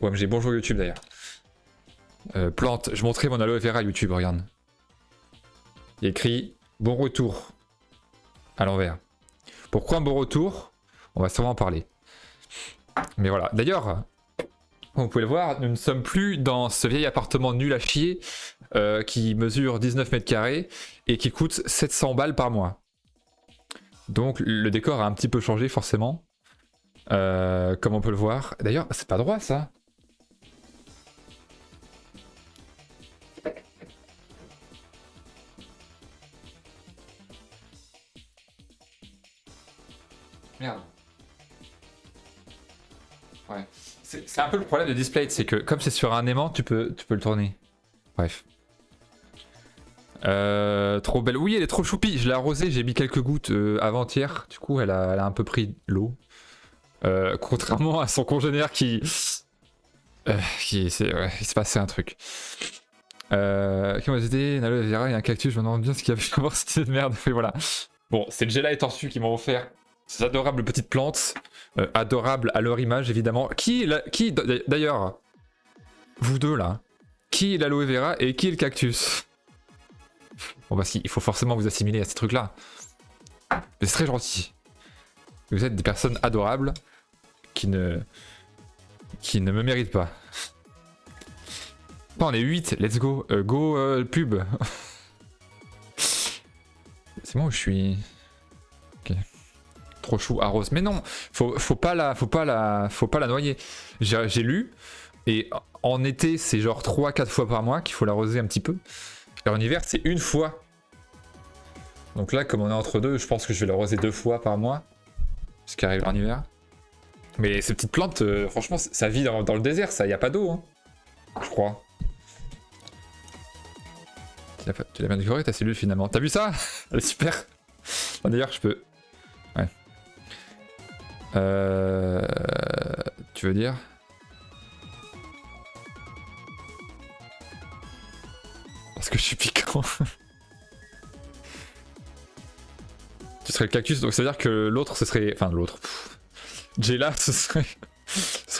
OMG, bonjour YouTube d'ailleurs. Plante, je montrais mon aloe vera YouTube, regarde. Il y a écrit bon retour à l'envers. Pourquoi un bon retour? On va sûrement en parler. Mais voilà. D'ailleurs, comme vous pouvez le voir, nous ne sommes plus dans ce vieil appartement nul à chier qui mesure 19 mètres carrés et qui coûte 700 balles par mois. Donc le décor a un petit peu changé forcément. Comme on peut le voir. D'ailleurs, c'est pas droit ça. Merde. Ouais. C'est un peu le problème de Displate, c'est que comme c'est sur un aimant, tu peux le tourner. Bref. Trop belle. Oui, elle est trop choupie. Je l'ai arrosée, j'ai mis quelques gouttes avant-hier. Du coup, elle a un peu pris l'eau. Contrairement à son congénère qui ouais, il s'est passé un truc. Qui m'a dit, une aloe vera et un cactus, je me demande bien ce qu'il y avait à voir cette merde. Et voilà. Bon, c'est Jella et Tortue qui m'ont offert ces adorables petites plantes. Adorables à leur image, évidemment. Qui d'ailleurs, vous deux là, qui est l'aloe vera et qui est le cactus? Bon bah si, il faut forcément vous assimiler à ces trucs là. C'est très gentil. Vous êtes des personnes adorables qui ne me méritent pas. Bon, on est 8, let's go. Pub. C'est moi où je suis. Ok. Trop chou, arrose. Mais non, faut pas la noyer. J'ai lu, et en été, c'est genre 3-4 fois par mois qu'il faut l'arroser un petit peu. Et en hiver, c'est une fois. Donc là, comme on est entre deux, je pense que je vais l'arroser 2 fois par mois. Ce qui arrive en hiver. Mais ces petites plantes, franchement, ça vit dans le désert, ça. Y a pas d'eau, hein. Je crois. Tu l'as bien décoré ta cellule finalement. T'as vu ça? Elle est super. D'ailleurs, je peux. Ouais. Tu veux dire? Parce que je suis piquant. Tu serais le cactus, donc ça veut dire que l'autre ce serait. Enfin, l'autre. Jella, ce serait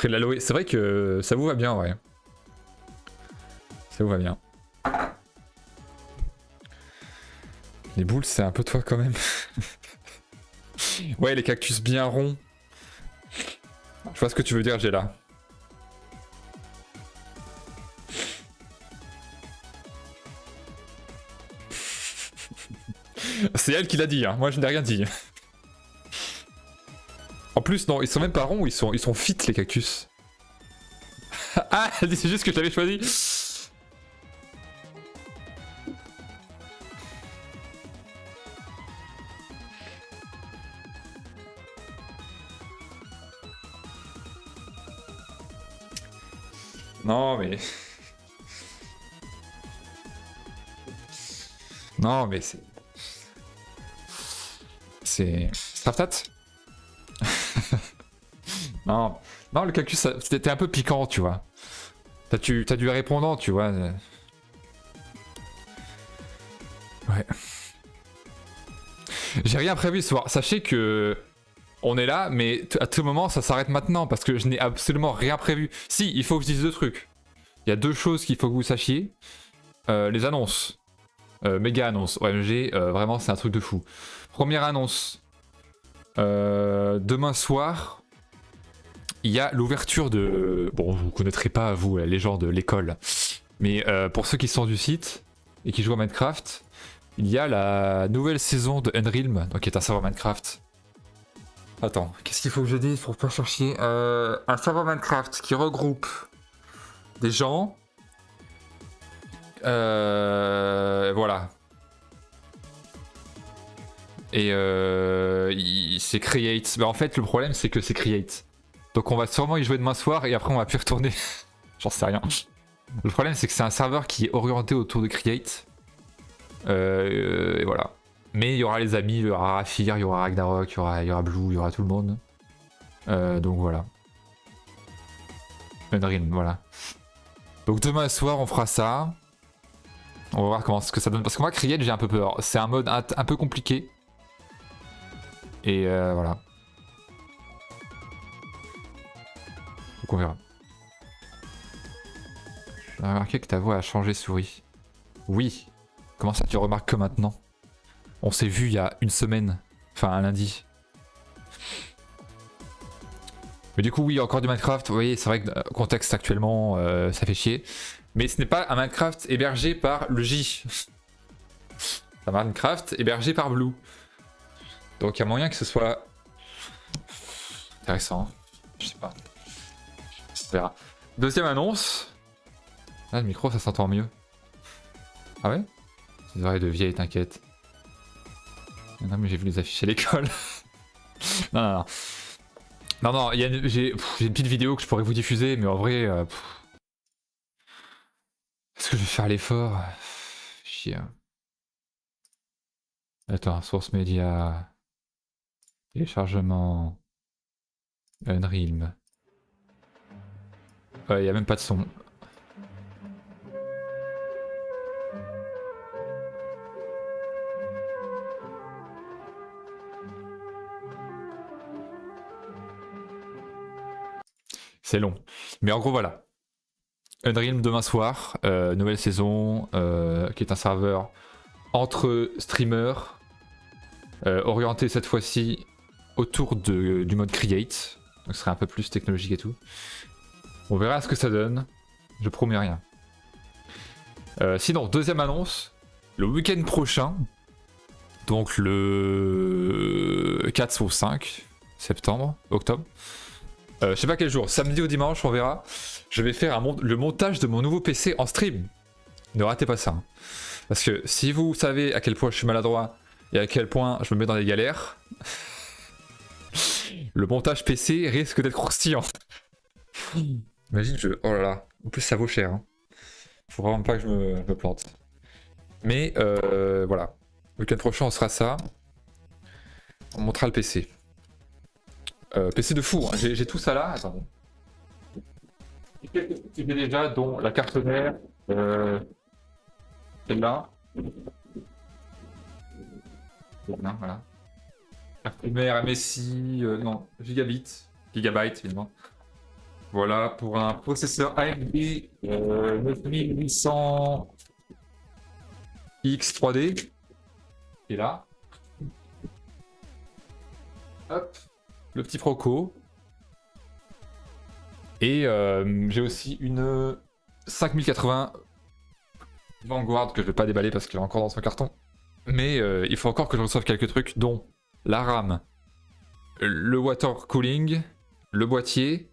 l'aloe. C'est vrai que ça vous va bien, ouais. Ça vous va bien. Les boules, c'est un peu toi quand même. Ouais, les cactus bien ronds. Je vois ce que tu veux dire, Jella. C'est elle qui l'a dit, hein. Moi je n'ai rien dit. En plus, non, ils sont même pas ronds, ils sont fit les cactus. Ah, elle dit c'est juste que je l'avais choisi. Non mais... Non mais c'est... C'est... Straftat. Non, non, le cactus, c'était un peu piquant, tu vois. T'as du répondant, tu vois. Ouais. J'ai rien prévu ce soir. Sachez que on est là, mais à tout moment, ça s'arrête maintenant parce que je n'ai absolument rien prévu. Si, il faut que je dise 2 trucs. Il y a 2 choses qu'il faut que vous sachiez. Les annonces. Méga annonce. OMG, vraiment, c'est un truc de fou. Première annonce. Demain soir, il y a l'ouverture de... Bon, vous connaîtrez pas, vous, les gens de l'école. Mais pour ceux qui sont du site et qui jouent à Minecraft, il y a la nouvelle saison de Unrealm, donc qui est un serveur Minecraft. Attends, qu'est-ce qu'il faut que je dise pour pas faire chier? Un serveur Minecraft qui regroupe des gens. Voilà. Et c'est Create. Mais en fait, le problème, c'est que c'est Create. Donc on va sûrement y jouer demain soir et après on va plus retourner. J'en sais rien. Le problème, c'est que c'est un serveur qui est orienté autour de Create. Et voilà. Mais il y aura les amis, il y aura Raphir, il y aura Ragnarok, il y aura Blue, il y aura tout le monde. Donc voilà. Unreal, voilà. Donc demain soir, on fera ça. On va voir comment ce que ça donne. Parce que moi, Create, j'ai un peu peur. C'est un mode un peu compliqué. Et voilà. Donc on verra. Tu as remarqué que ta voix a changé, souris. Oui. Comment ça tu remarques que maintenant? On s'est vu il y a une semaine. Enfin, un lundi. Mais du coup, oui, encore du Minecraft. Vous voyez, c'est vrai que contexte actuellement, ça fait chier. Mais ce n'est pas un Minecraft hébergé par le J. C'est un Minecraft hébergé par Blue. Donc il y a moyen que ce soit intéressant. Je sais pas. On verra. Deuxième annonce. Ah, le micro, ça s'entend mieux. Ah ouais? C'est vrai, de vieille, t'inquiète. Non, mais j'ai vu les afficher à l'école. Non, non, non. Non, non, j'ai une petite vidéo que je pourrais vous diffuser, mais en vrai... est-ce que je vais faire l'effort? Chier. Attends, source média... Téléchargement... Unreal. Ouais, y a même pas de son. C'est long. Mais en gros, voilà. Unreal demain soir, nouvelle saison, qui est un serveur entre streamers, orienté cette fois-ci autour du mode Create. Donc ce serait un peu plus technologique et tout. On verra ce que ça donne. Je promets rien. Sinon, deuxième annonce, le week-end prochain, donc le 4 ou 5 octobre. Je sais pas quel jour, samedi ou dimanche, on verra. Je vais faire le montage de mon nouveau PC en stream. Ne ratez pas ça. Hein. Parce que si vous savez à quel point je suis maladroit et à quel point je me mets dans les galères, le montage PC risque d'être croustillant. Imagine, oh là là. En plus, ça vaut cher. Hein. Faut vraiment pas que je me plante. Mais voilà. Le week-end prochain, on sera ça. On montrera le PC. PC de fou, hein. J'ai tout ça là. Attendez. J'ai déjà, dont la carte mère, celle-là. Celle-là, voilà. Carte mère, MSI, non, gigabyte évidemment. Voilà, pour un processeur AMD 9800 X3D. Et là. Hop. Le petit Proco. Et j'ai aussi une 5080 Vanguard que je vais pas déballer parce qu'elle est encore dans son carton. Mais il faut encore que je reçoive quelques trucs, dont la RAM, le water cooling, le boîtier.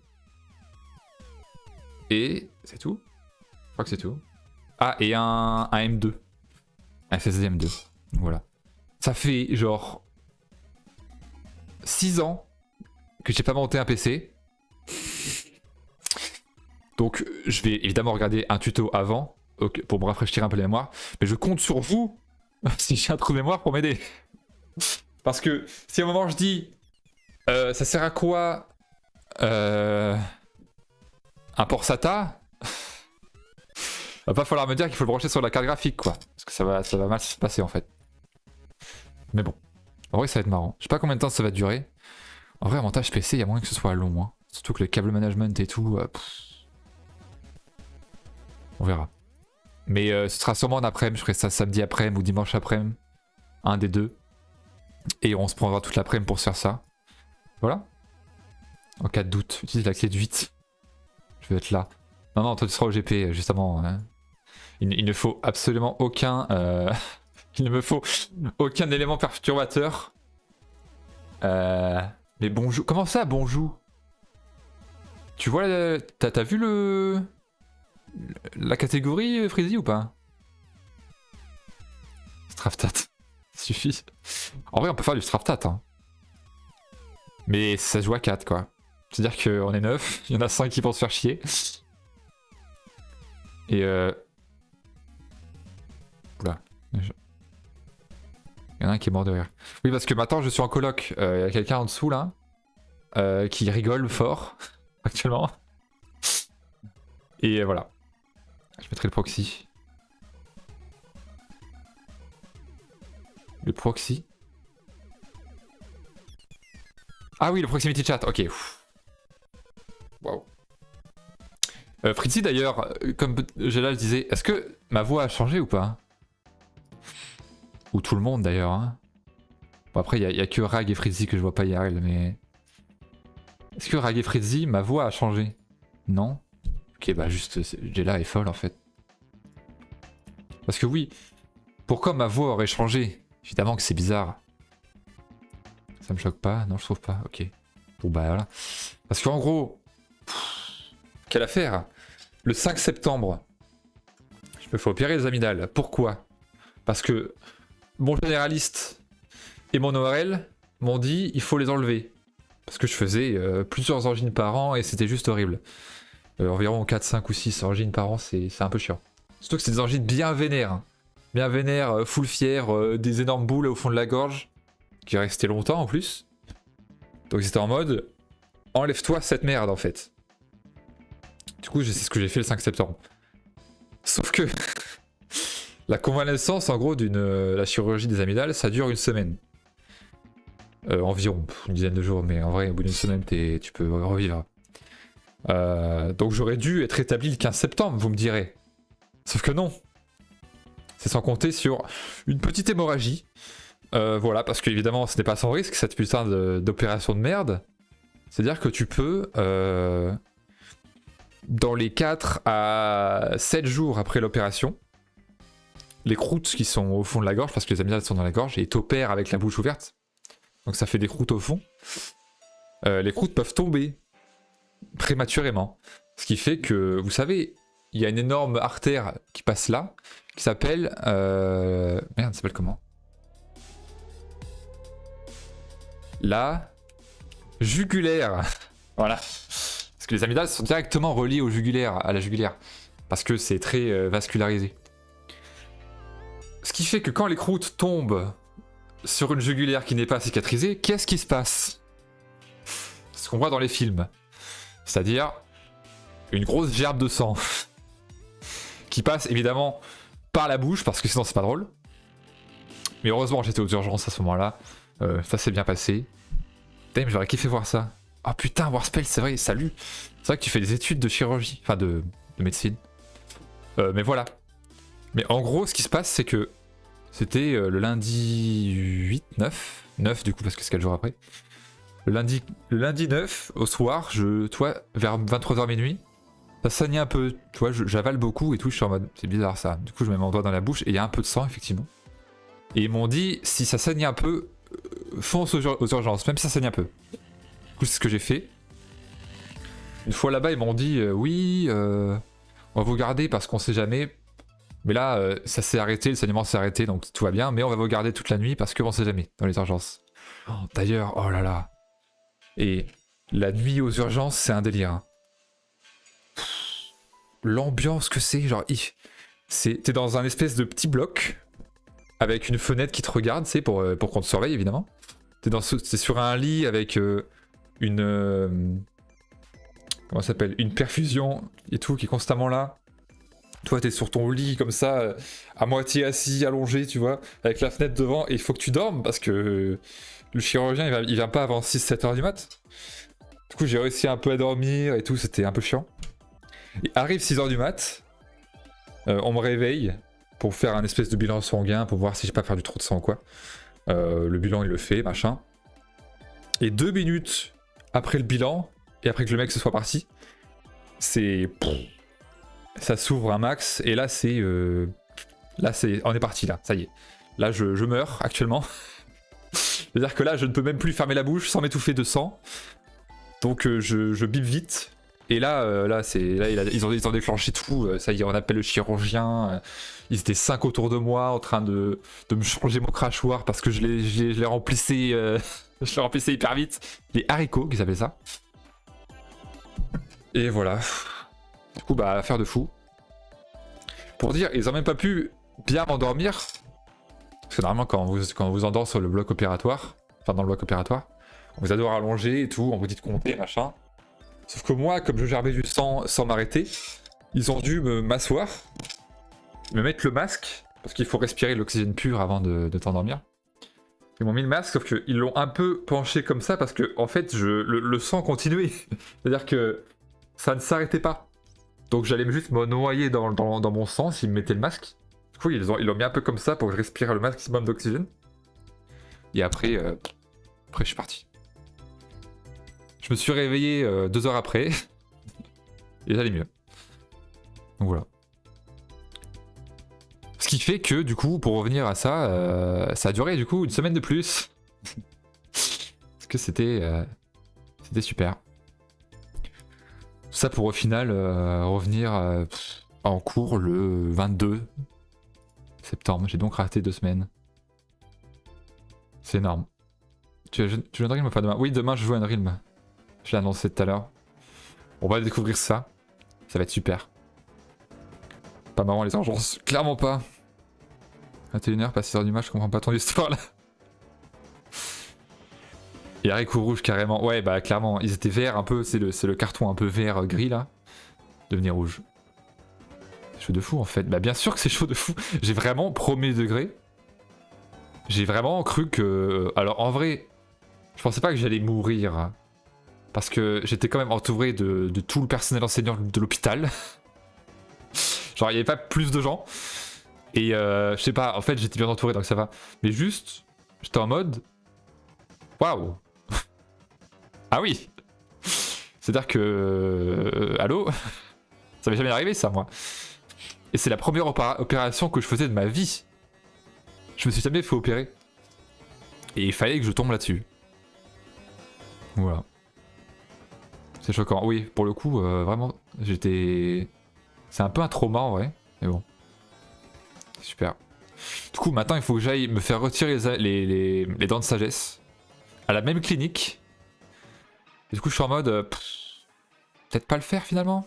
Et c'est tout. Je crois que c'est tout. Ah, et un M2. Un SSD M2. Donc voilà. Ça fait genre 6 ans que j'ai pas monté un PC. Donc je vais évidemment regarder un tuto avant pour me rafraîchir un peu la mémoire. Mais je compte sur vous si j'ai un trou de mémoire pour m'aider. Parce que si à un moment je dis ça sert à quoi un port SATA, va pas falloir me dire qu'il faut le brancher sur la carte graphique quoi. Parce que ça va mal se passer en fait. Mais bon, en vrai ça va être marrant. Je sais pas combien de temps ça va durer. En vrai, un montage PC, il y a moyen que ce soit long. Hein. Surtout que le câble management et tout. On verra. Mais ce sera sûrement en après-midi. Je ferai ça samedi après-midi ou dimanche après-midi. Un des deux. Et on se prendra toute l'après-midi pour se faire ça. Voilà. En cas de doute, utilise la clé de 8. Je vais être là. Non, non, toi tu seras au GP, justement. Hein. Il ne faut absolument aucun... il ne me faut aucun élément perturbateur. Mais bonjour. Comment ça, bonjour? Tu vois, t'as vu la catégorie Freezy ou pas? Straftat. Ça suffit. En vrai, on peut faire du Straftat. Hein. Mais ça se joue à 4, quoi. C'est-à-dire qu'on est 9, il y en a 5 qui vont se faire chier. Et oula. Il y en a un qui est mort de rire. Oui, parce que maintenant je suis en coloc. Il y a quelqu'un en dessous là qui rigole fort actuellement. Et voilà. Je mettrai le proxy. Le proxy. Ah oui, le proximity chat. Ok. Waouh. Fritzy d'ailleurs, comme Gélal disait, est-ce que ma voix a changé ou pas? Ou tout le monde d'ailleurs. Hein. Bon après, il y a que Rag et Fritzy que je vois pas IRL, mais... Est-ce que Rag et Fritzy, ma voix a changé? Non? Ok, bah juste, Jella est folle en fait. Parce que oui, pourquoi ma voix aurait changé? Évidemment que c'est bizarre. Ça me choque pas? Non, je trouve pas. Ok. Bon bah voilà. Parce qu'en gros... Quelle affaire? Le 5 septembre, je me fais opérer les amygdales. Pourquoi? Parce que mon généraliste et mon ORL m'ont dit il faut les enlever. Parce que je faisais plusieurs angines par an et c'était juste horrible. Environ 4, 5 ou 6 angines par an, c'est un peu chiant. Surtout que c'est des angines bien vénères. Hein. Bien vénères, full fières, des énormes boules au fond de la gorge, qui restaient longtemps en plus. Donc c'était en mode enlève-toi cette merde en fait. Du coup, c'est ce que j'ai fait le 5 septembre. Sauf que la convalescence, en gros, la chirurgie des amygdales, ça dure une semaine. Environ, une dizaine de jours, mais en vrai, au bout d'une semaine, tu peux revivre. Donc j'aurais dû être établi le 15 septembre, vous me direz. Sauf que non. C'est sans compter sur une petite hémorragie. Voilà, parce qu'évidemment, ce n'est pas sans risque, cette putain d'opération de merde. C'est-à-dire que tu peux... dans les 4 à 7 jours après l'opération, les croûtes qui sont au fond de la gorge, parce que les amygdales sont dans la gorge, et t'opères avec la bouche ouverte, donc ça fait des croûtes au fond, les croûtes peuvent tomber prématurément. Ce qui fait que, vous savez, il y a une énorme artère qui passe là, qui s'appelle... Merde, ça s'appelle comment? La jugulaire. Voilà. Parce que les amygdales sont directement reliées au jugulaire, à la jugulaire. Parce que c'est très vascularisé. Ce qui fait que quand les croûtes tombent sur une jugulaire qui n'est pas cicatrisée, qu'est-ce qui se passe? Ce qu'on voit dans les films. C'est-à-dire une grosse gerbe de sang. Qui passe évidemment par la bouche, parce que sinon c'est pas drôle. Mais heureusement j'étais aux urgences à ce moment-là. Ça s'est bien passé. Damn, j'aurais kiffé voir ça. Oh putain, Warspell, c'est vrai, salut. C'est vrai que tu fais des études de chirurgie, enfin de médecine. Mais voilà. Mais en gros, ce qui se passe, c'est que c'était le lundi 8, 9 du coup, parce que c'est 4 jours après. Le lundi 9, au soir, vers 23h minuit, ça saignait un peu, tu vois, j'avale beaucoup et tout, je suis en mode, c'est bizarre ça. Du coup, je mets mon doigt dans la bouche et il y a un peu de sang, effectivement. Et ils m'ont dit, si ça saigne un peu, fonce aux urgences, même si ça saigne un peu. Du coup, c'est ce que j'ai fait. Une fois là-bas, ils m'ont dit oui, on va vous garder parce qu'on sait jamais. Mais là, ça s'est arrêté, le saignement s'est arrêté, donc tout va bien. Mais on va vous garder toute la nuit parce qu'on sait jamais dans les urgences. Oh, d'ailleurs, oh là là. Et la nuit aux urgences, c'est un délire. Hein. L'ambiance que c'est, genre, t'es dans un espèce de petit bloc avec une fenêtre qui te regarde, c'est pour qu'on te surveille évidemment. T'es sur un lit avec une comment ça s'appelle, une perfusion et tout qui est constamment là. Toi t'es sur ton lit comme ça, à moitié assis, allongé, tu vois, avec la fenêtre devant, et il faut que tu dormes parce que le chirurgien il vient pas avant 6-7 heures du mat. Du coup j'ai réussi un peu à dormir et tout, c'était un peu chiant. Et arrive 6 heures du mat, on me réveille pour faire un espèce de bilan sanguin pour voir si j'ai pas perdu trop de sang ou quoi. Le bilan il le fait, machin. Et 2 minutes après le bilan, et après que le mec se soit parti, ça s'ouvre un max, et là c'est... on est parti là, ça y est. Là je meurs actuellement. C'est-à-dire que là je ne peux même plus fermer la bouche sans m'étouffer de sang. Donc je bip vite. Et là ils ont déclenché tout, ça y est, on appelle le chirurgien. Ils étaient 5 autour de moi en train de me changer mon crachoir parce que je les remplissais, je les remplissais hyper vite. Les haricots, qu'ils appellent ça. Et voilà. Du coup, bah, affaire de fou. Pour dire, ils ont même pas pu bien m'endormir. Parce que normalement, quand on vous endort sur le bloc opératoire, enfin dans le bloc opératoire, on vous adore allonger et tout, on vous dit de compter, machin. Sauf que moi, comme je gerbais du sang sans m'arrêter, ils ont dû m'asseoir, me mettre le masque, parce qu'il faut respirer l'oxygène pur avant de t'endormir. Ils m'ont mis le masque, sauf qu'ils l'ont un peu penché comme ça, parce que en fait, le sang continuait. C'est-à-dire que ça ne s'arrêtait pas. Donc j'allais juste me noyer dans mon sang s'ils me mettaient le masque. Du coup, ils l'ont mis un peu comme ça pour que je respire le maximum d'oxygène. Et après, après, je suis parti. Je me suis réveillé 2 heures après. Et j'allais mieux. Donc voilà. Ce qui fait que, du coup, pour revenir à ça, ça a duré du coup une semaine de plus. Parce que c'était super. Ça pour au final revenir en cours le 22 septembre. J'ai donc raté 2 semaines. C'est énorme. Tu joues Unreal ou pas demain? Oui, demain je joue Unreal. Je l'ai annoncé tout à l'heure. On va découvrir ça. Ça va être super. Pas marrant les urgences. Clairement pas. 21h, pas 6h du match, je comprends pas ton histoire là. Et haricot rouge carrément. Ouais, bah clairement, ils étaient verts un peu. C'est le carton un peu vert gris là. Devenir rouge. C'est chaud de fou en fait. Bah bien sûr que c'est chaud de fou. J'ai vraiment, premier degré, j'ai vraiment cru que... Alors en vrai, je pensais pas que j'allais mourir. Parce que j'étais quand même entouré de tout le personnel enseignant de l'hôpital. Genre il n'y avait pas plus de gens. Et je sais pas, en fait j'étais bien entouré donc ça va. Mais juste, j'étais en mode... Waouh. Ah oui. C'est-à-dire que... allô. Ça m'est jamais arrivé ça moi. Et c'est la première opération que je faisais de ma vie. Je me suis jamais fait opérer. Et il fallait que je tombe là-dessus. Voilà. C'est choquant. Oui, pour le coup, vraiment, j'étais... C'est un peu un trauma en vrai. Mais bon. Super. Du coup, maintenant, il faut que j'aille me faire retirer les dents de sagesse. À la même clinique. Et du coup, je suis en mode... peut-être pas le faire finalement.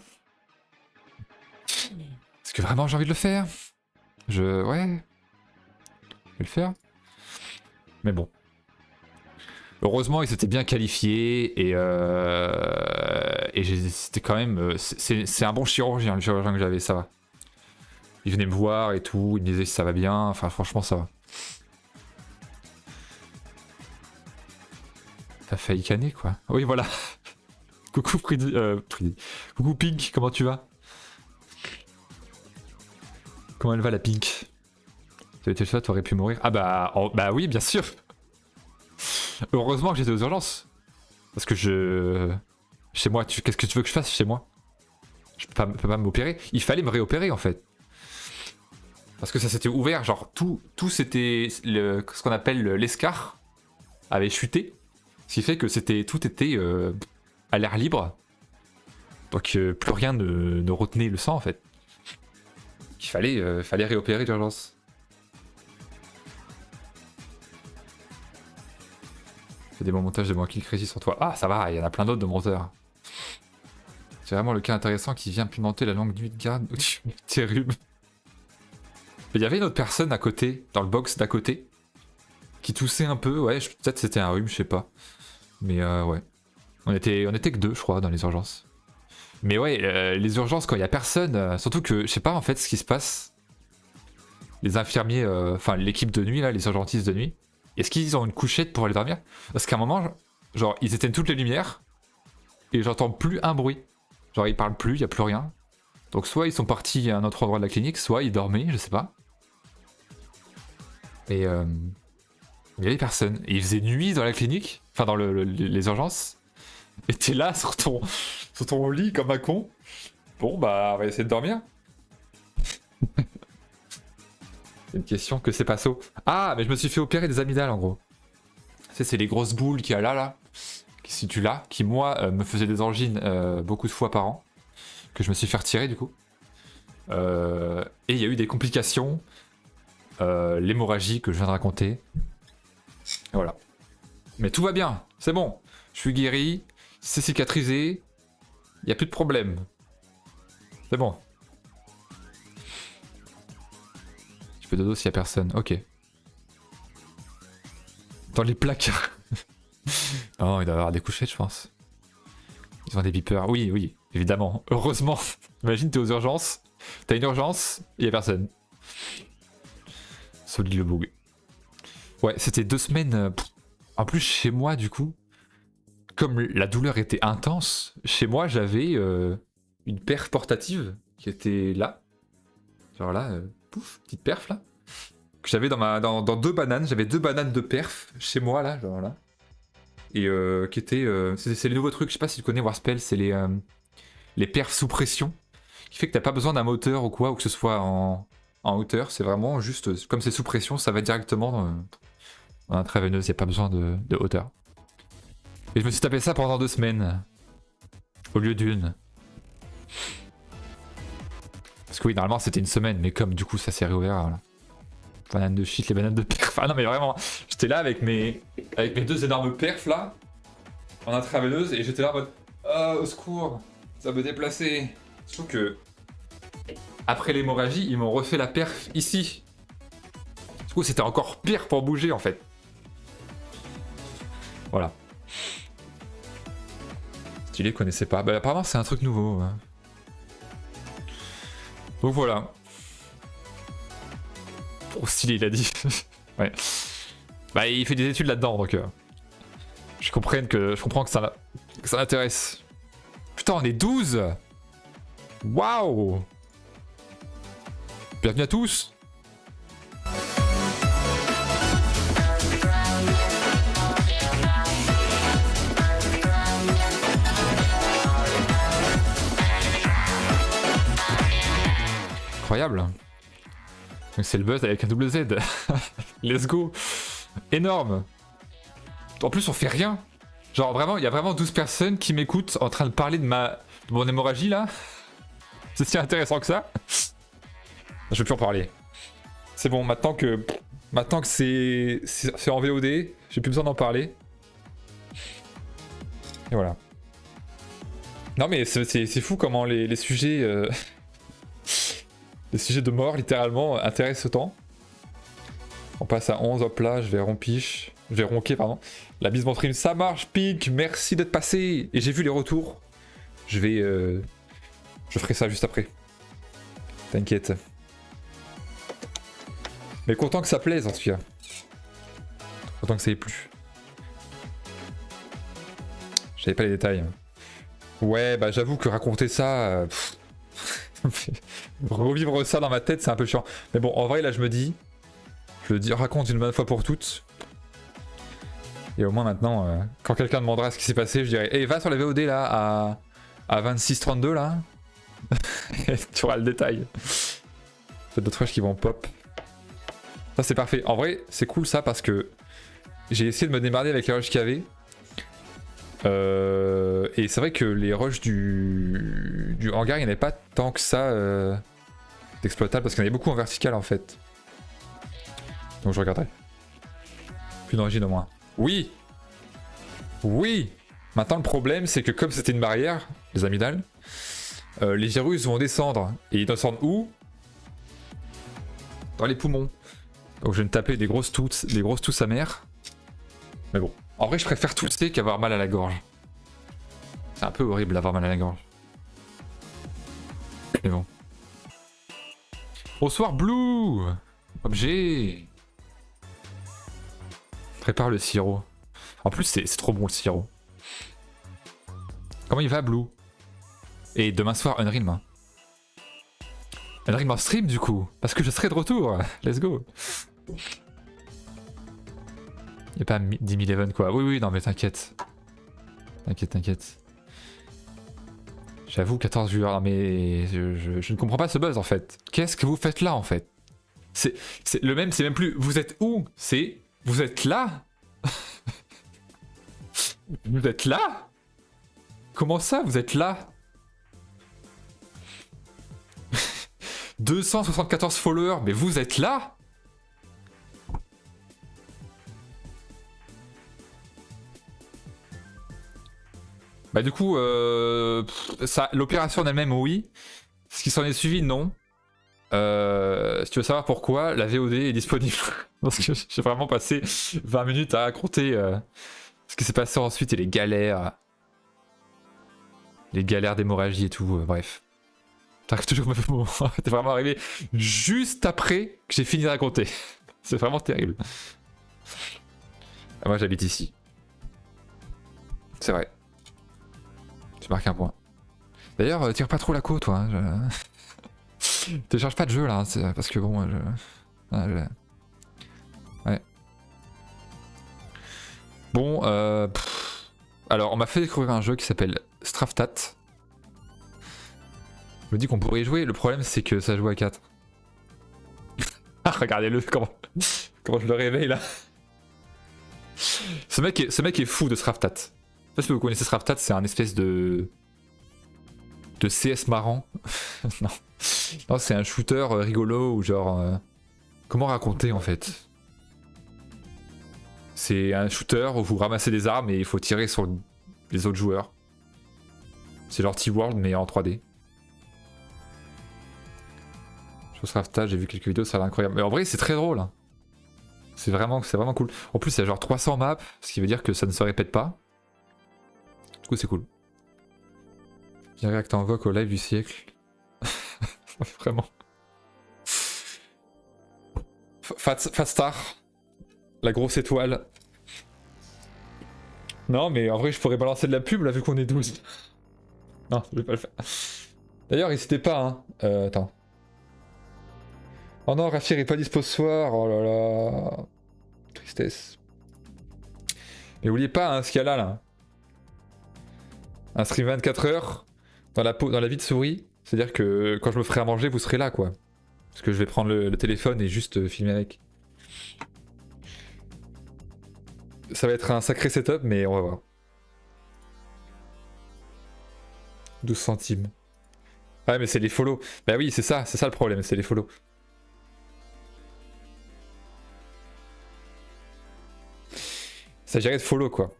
Est-ce que vraiment j'ai envie de le faire? Ouais. Je vais le faire. Mais bon. Heureusement, ils s'étaient bien qualifiés et c'était quand même... C'est un bon chirurgien, le chirurgien que j'avais, ça va. Il venait me voir et tout, il me disait si ça va bien, enfin franchement ça va. T'as failli canner quoi. Oui voilà. Coucou Pridi, coucou Pink, comment tu vas? Comment elle va la Pink? Tu été ça, t'aurais pu mourir. Ah bah, bah oui bien sûr. Heureusement que j'étais aux urgences. Parce que chez moi, qu'est-ce que tu veux que je fasse chez moi? Je peux pas m'opérer. Il fallait me réopérer en fait. Parce que ça s'était ouvert, genre tout c'était ce qu'on appelle l'escar avait chuté. Ce qui fait que tout était à l'air libre. Donc plus rien ne retenait le sang en fait. Il fallait réopérer d'urgence. Fais des bons montages de moi qui crazy sur toi. Ah ça va, il y en a plein d'autres de monteurs. C'est vraiment le cas intéressant qui vient pimenter la langue nuit de garde où tu mets tes rhumes. Il y avait une autre personne à côté, dans le box d'à côté, qui toussait un peu, ouais, peut-être c'était un rhume, je sais pas. Mais ouais. On était que 2, je crois, dans les urgences. Mais ouais, les urgences, quand il y a personne, surtout que, je sais pas en fait ce qui se passe. Les infirmiers, enfin l'équipe de nuit, là, les urgentistes de nuit, est-ce qu'ils ont une couchette pour aller dormir? Parce qu'à un moment, genre, ils éteignent toutes les lumières, et j'entends plus un bruit. Genre, ils parlent plus, il y a plus rien. Donc soit ils sont partis à un autre endroit de la clinique, soit ils dormaient, je sais pas. Et il y avait personne. Et il faisait nuit dans la clinique, enfin dans les urgences. Et t'es là sur ton lit comme un con. Bon bah on va essayer de dormir. C'est une question que c'est pas saut. Ah mais je me suis fait opérer des amygdales en gros. C'est les grosses boules qu'il y a là, qui se situent là, qui moi me faisaient des angines beaucoup de fois par an. Que je me suis fait retirer du coup. Et il y a eu des complications. L'hémorragie que je viens de raconter. Et voilà. Mais tout va bien, c'est bon. Je suis guéri, c'est cicatrisé, il n'y a plus de problème. C'est bon. Je fais dodo s'il n'y a personne, ok. Dans les placards. Oh, il doit y avoir des couchettes, je pense. Ils ont des beepers, oui, évidemment. Heureusement. Imagine, t'es aux urgences, t'as une urgence, il n'y a personne. Solide le bug. Ouais, c'était 2 semaines. En plus, chez moi, du coup, comme la douleur était intense, chez moi, j'avais une perf portative qui était là. Genre là, pouf, petite perf là. Que j'avais dans 2 bananes. J'avais 2 bananes de perf chez moi là, genre là. Et qui étaient. C'est les nouveaux trucs, je sais pas si tu connais Warspell, c'est les perfs sous pression. Qui fait que t'as pas besoin d'un moteur ou quoi, ou que ce soit en hauteur. C'est vraiment juste, comme c'est sous pression, ça va directement en intraveineuse, y a pas besoin de hauteur. Et je me suis tapé ça pendant 2 semaines. Au lieu d'une. Parce que oui, normalement c'était une semaine, mais comme du coup ça s'est réouvert, voilà. Bananes de shit, les bananes de perf. Ah non, mais vraiment, j'étais là avec mes 2 énormes perfs là, en intraveineuse, et j'étais là en mode au secours, ça me déplacer. Sauf que, après l'hémorragie, ils m'ont refait la perf ici. Du coup, c'était encore pire pour bouger en fait. Voilà. Stylé, connaissais pas. Bah, apparemment, c'est un truc nouveau. Ouais. Donc voilà. Trop stylé, il a dit. Ouais. Bah, il fait des études là-dedans, donc je comprends que ça l'intéresse. Putain, on est 12. Waouh. Bienvenue à tous. Incroyable. Donc c'est le buzz avec un double Z. Let's go. Énorme. En plus on fait rien. Genre vraiment, il y a vraiment 12 personnes qui m'écoutent en train de parler de mon hémorragie là. C'est si intéressant que ça. Je vais plus en parler. C'est bon, maintenant que c'est en VOD, j'ai plus besoin d'en parler. Et voilà. Non mais c'est fou comment les sujets... les sujets de mort, littéralement, intéressent autant. On passe à 11, hop là, je vais ronquer, pardon. La bise mon stream, ça marche, Pink, merci d'être passé. Et j'ai vu les retours. Je ferai ça juste après. T'inquiète. Mais content que ça plaise, en tout cas. Content que ça ait plu. J'avais pas les détails. Ouais, bah j'avoue que raconter ça... Revivre ça dans ma tête, c'est un peu chiant. Mais bon, en vrai, là, je me dis... Je le raconte une bonne fois pour toutes. Et au moins, maintenant, quand quelqu'un demandera ce qui s'est passé, je dirais... Hey, va sur la VOD, là, à 26-32, là. Et tu auras le détail. Peut-être d'autres rushs qui vont pop. Ça, c'est parfait. En vrai, c'est cool, ça, parce que... J'ai essayé de me démerder avec les rushs qu'il y avait. Et c'est vrai que les rushs du hangar, il n'y en avait pas tant que ça d'exploitable parce qu'il y en avait beaucoup en vertical en fait. Donc je regarderai. Plus d'origine au moins. Oui. Oui. Maintenant le problème c'est que comme c'était une barrière, les amygdales, les virus vont descendre. Et ils descendent où? Dans les poumons. Donc je vais me taper des grosses tousses amères. Mais bon. En vrai, je préfère tousser qu'avoir mal à la gorge. C'est un peu horrible d'avoir mal à la gorge. Mais bon. Bonsoir Blue. Objet. Prépare le sirop. En plus, c'est trop bon le sirop. Comment il va Blue? Et demain soir, Unreal. Unreal en stream du coup. Parce que je serai de retour. Let's go. Y'a pas 10 000 events quoi. Oui, non mais t'inquiète. T'inquiète. J'avoue, 14 viewers. Non mais je ne comprends pas ce buzz en fait. Qu'est-ce que vous faites là en fait? C'est même plus vous êtes où? C'est vous êtes là? Vous êtes là? Comment ça vous êtes là? 274 followers, mais vous êtes là? Bah du coup, l'opération en elle-même, oui. Ce qui s'en est suivi, non. Si tu veux savoir pourquoi, la VOD est disponible. Parce que j'ai vraiment passé 20 minutes à raconter ce qui s'est passé ensuite et les galères. Les galères d'hémorragie et tout, bref. T'arrives toujours au moment. T'es vraiment arrivé juste après que j'ai fini de raconter. C'est vraiment terrible. Ah, moi j'habite ici. C'est vrai. Tu marques un point. D'ailleurs, tire pas trop la côte, toi. Hein, télécharge pas de jeu là, hein, parce que bon. Ouais. Bon, alors on m'a fait découvrir un jeu qui s'appelle Straftat. Je me dis qu'on pourrait y jouer, le problème c'est que ça joue à 4. Ah, regardez-le, comment je le réveille là. Ce mec est fou de Straftat. Je sais pas si vous connaissez Straftat, c'est un espèce de CS marrant. Non, non c'est un shooter rigolo ou genre... Comment raconter en fait? C'est un shooter où vous ramassez des armes et il faut tirer sur les autres joueurs. C'est genre T-World mais en 3D. Sur Straftat, j'ai vu quelques vidéos, ça a l'air incroyable. Mais en vrai, c'est très drôle. Hein. C'est vraiment cool. En plus, il y a genre 300 maps, ce qui veut dire que ça ne se répète pas. Du coup, c'est cool. Direct invoque au live du siècle. Vraiment. Fatstar. La grosse étoile. Non, mais en vrai, je pourrais balancer de la pub là, vu qu'on est 12. Non, je vais pas le faire. D'ailleurs, n'hésitez pas, hein. Attends. Oh non, Rafir est pas dispo ce soir. Oh là là. Tristesse. Mais n'oubliez pas hein, ce qu'il y a là. Un stream 24 heures dans la vie de souris. C'est-à-dire que quand je me ferai à manger, vous serez là, quoi. Parce que je vais prendre le téléphone et juste filmer avec. Ça va être un sacré setup, mais on va voir. 12 centimes. Ouais, mais c'est les follow. Bah oui, c'est ça le problème, c'est les follow. Il s'agirait de follow, quoi.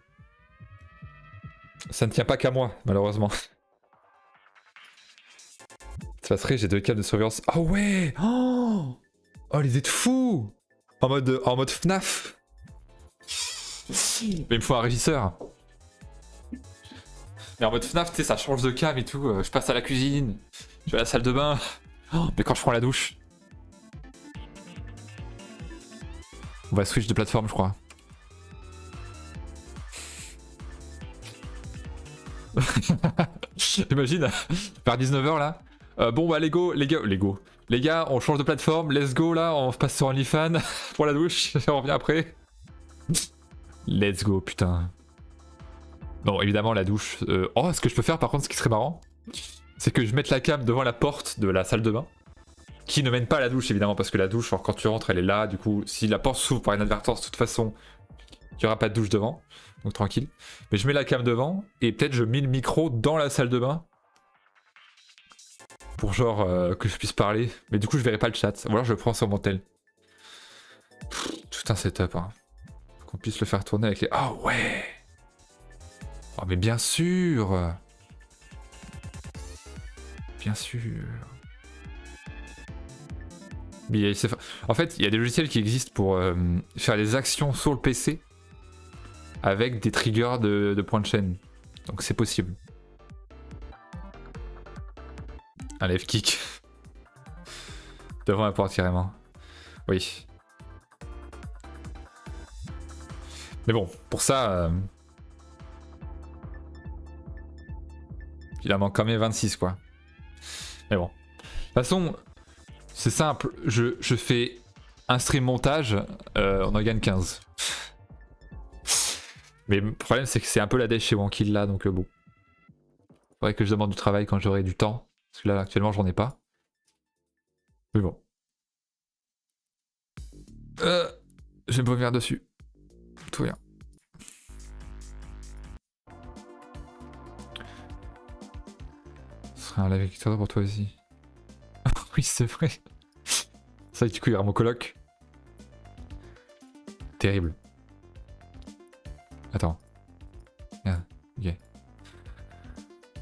Ça ne tient pas qu'à moi, malheureusement. Ça passerait, j'ai 2 câbles de surveillance. Oh ouais. Oh, les êtes fous. En mode FNAF. Mais il me faut un régisseur. Mais en mode FNAF, tu sais, ça change de cam et tout. Je passe à la cuisine, je vais à la salle de bain. Oh, mais quand je prends la douche. On va switch de plateforme, je crois. Imagine, vers 19h là. Bon bah les gars, on change de plateforme, let's go là, on passe sur OnlyFans pour la douche, on revient après. Let's go, putain. Bon, évidemment la douche... Oh, ce que je peux faire par contre, ce qui serait marrant, c'est que je mette la cam devant la porte de la salle de bain, qui ne mène pas à la douche évidemment, parce que la douche, genre, quand tu rentres, elle est là, du coup, si la porte s'ouvre par inadvertance, de toute façon, il n'y aura pas de douche devant. Donc tranquille. Mais je mets la cam devant et peut-être je mets le micro dans la salle de bain. Pour genre que je puisse parler. Mais du coup je verrai pas le chat. Ou alors je le prends sur mon tel. Tout un setup. Hein. Qu'on puisse le faire tourner avec les... Oh ouais. Oh mais bien sûr. Bien sûr. Mais en fait il y a des logiciels qui existent pour faire des actions sur le PC. Avec des triggers de points de chaîne. Donc c'est possible. Un left kick. Devant la porte carrément. Oui. Mais bon, pour ça... il en manque quand même 26 quoi. Mais bon. De toute façon, c'est simple. Je fais un stream montage, on en gagne 15. Mais le problème c'est que c'est un peu la dèche chez Wankill là, donc bon. Faudrait que je demande du travail quand j'aurai du temps. Parce que là actuellement j'en ai pas. Mais bon. Je vais me vomir dessus. Tout bien. Ce serait un live victoire pour toi aussi. Oui c'est vrai. C'est vrai que du coup il y aura mon coloc. Terrible. Attends. Ah, ok.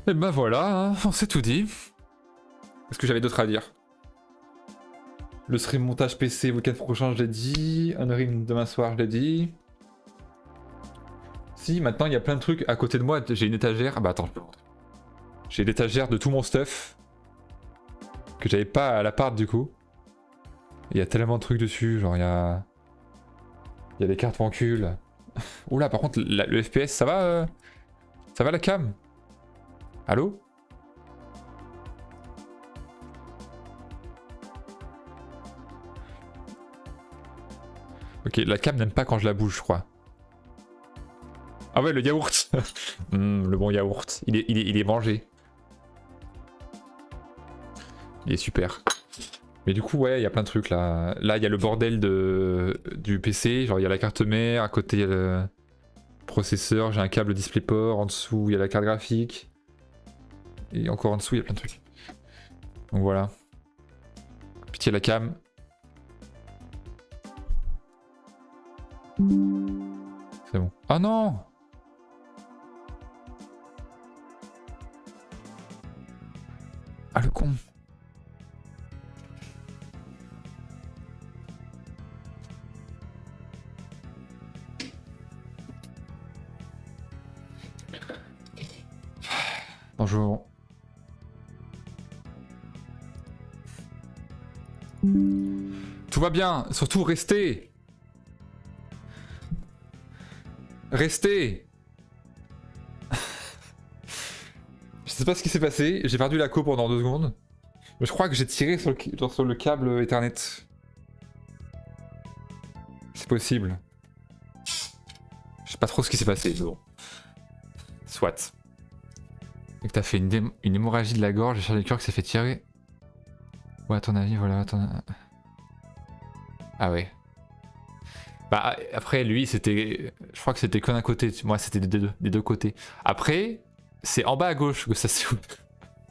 Et ben voilà, hein, on s'est tout dit. Est-ce que j'avais d'autres à dire? Le stream montage PC week-end prochain, je l'ai dit. Un stream demain soir, je l'ai dit. Si, maintenant il y a plein de trucs. À côté de moi, j'ai une étagère. Ah bah attends, je peux montrer. J'ai l'étagère de tout mon stuff. Que j'avais pas à l'appart du coup. Il y a tellement de trucs dessus. Genre il y a... Il y a des cartes Wankull. Oula, par contre, le FPS, ça va la cam? Allô? Ok, la cam n'aime pas quand je la bouge, je crois. Ah ouais, le yaourt. Le bon yaourt. Il est mangé. Il est super. Mais du coup, ouais, il y a plein de trucs là. Là, il y a le bordel du PC. Genre, il y a la carte mère, à côté, il y a le processeur, j'ai un câble DisplayPort. En dessous, il y a la carte graphique. Et encore en dessous, il y a plein de trucs. Donc voilà. Pitié la cam. C'est bon. Ah non! Ah le con! Bonjour. Tout va bien, surtout restez. Restez. Je sais pas ce qui s'est passé, j'ai perdu la co pendant 2 secondes. Mais je crois que j'ai tiré sur le câble Ethernet. C'est possible. Je sais pas trop ce qui s'est passé, mais bon. Soit. Et que t'as fait une hémorragie de la gorge et Charlie Cœur qui s'est fait tirer. Ouais, à ton avis, voilà. Ah ouais. Bah après, lui, c'était... Je crois que c'était que d'un côté. Moi, c'était des deux côtés. Après, c'est en bas à gauche que ça s'ouvre.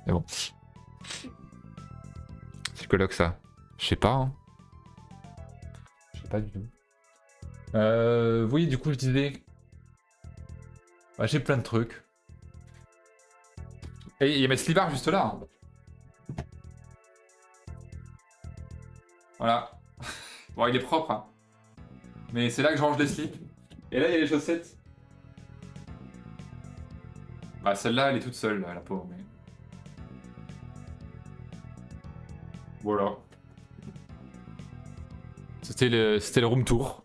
Mais bon. C'est que là que ça. Je sais pas, hein. Je sais pas du tout. Oui, du coup, je disais... Bah, j'ai plein de trucs. Et il y a mes slibards juste là. Hein. Voilà. Bon, il est propre, hein. Mais c'est là que je range les slips. Et là, il y a les chaussettes. Bah, celle-là, elle est toute seule, là, la pauvre. Mais... Voilà. C'était le room tour.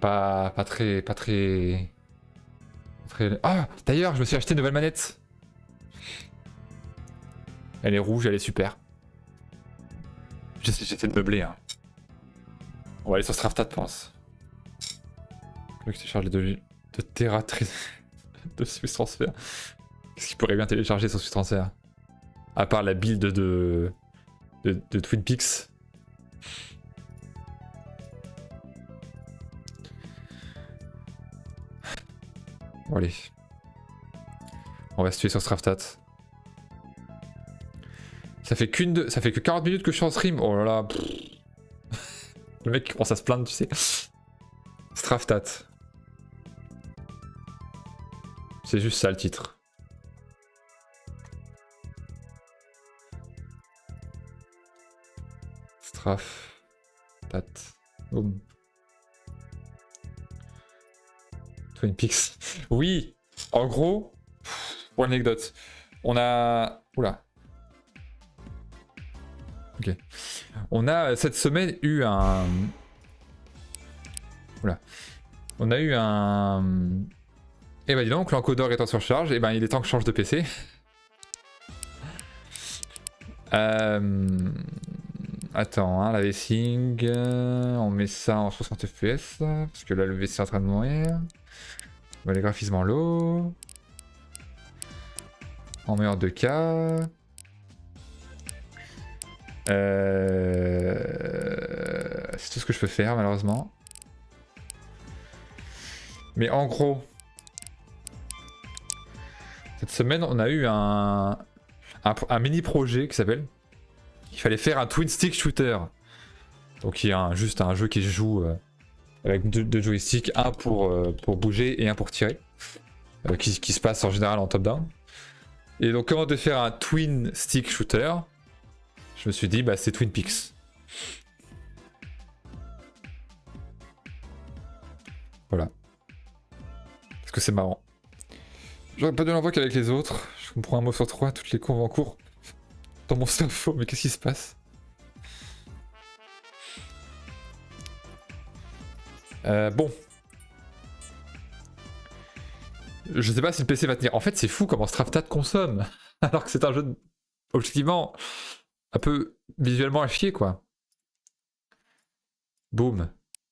Pas très... Ah, d'ailleurs, je me suis acheté une nouvelle manette. Elle est rouge, elle est super. J'essaie de meubler, hein. On va aller sur Straftat, pense. Je que télécharge les de Terra de Swiss Transfer. Qu'est-ce qu'il pourrait bien télécharger sur Swiss Transfer? À part la build de Twin Peaks. Bon allez. On va se tuer sur Straftat. Ça fait que 40 minutes que je suis en stream. Oh là là. Le mec qui commence à se plaindre, tu sais. Straftat. C'est juste ça le titre. Straftat. Boum. Twin Peaks. Oui. En gros, pour l'anecdote, on a... Oula. Ok. On a cette semaine eu un... Oula. On a eu un... Et bah dis donc, l'encodeur est en surcharge, et ben il est temps que je change de PC. Attends, hein, la V-Sync, on met ça en 60 FPS, parce que là le VC est en train de mourir. On met les graphismes en low. On met en 2K. C'est tout ce que je peux faire malheureusement. Mais en gros, cette semaine on a eu un mini projet qui s'appelle... Il fallait faire un twin stick shooter. Donc il y a juste un jeu qui se joue avec deux joysticks, un pour bouger et un pour tirer. Qui se passe en général en top down. Et donc comment de faire un twin stick shooter? Je me suis dit bah c'est Twin Peaks. Voilà. Parce que c'est marrant. J'aurais pas de l'envoi qu'avec les autres. Je comprends un mot sur 3, toutes les courbes en cours. Dans mon cerveau, mais qu'est-ce qui se passe? Bon. Je sais pas si le PC va tenir. En fait, c'est fou comment Straftat consomme. Alors que c'est un jeu objectivement un peu visuellement à chier, quoi. Boum.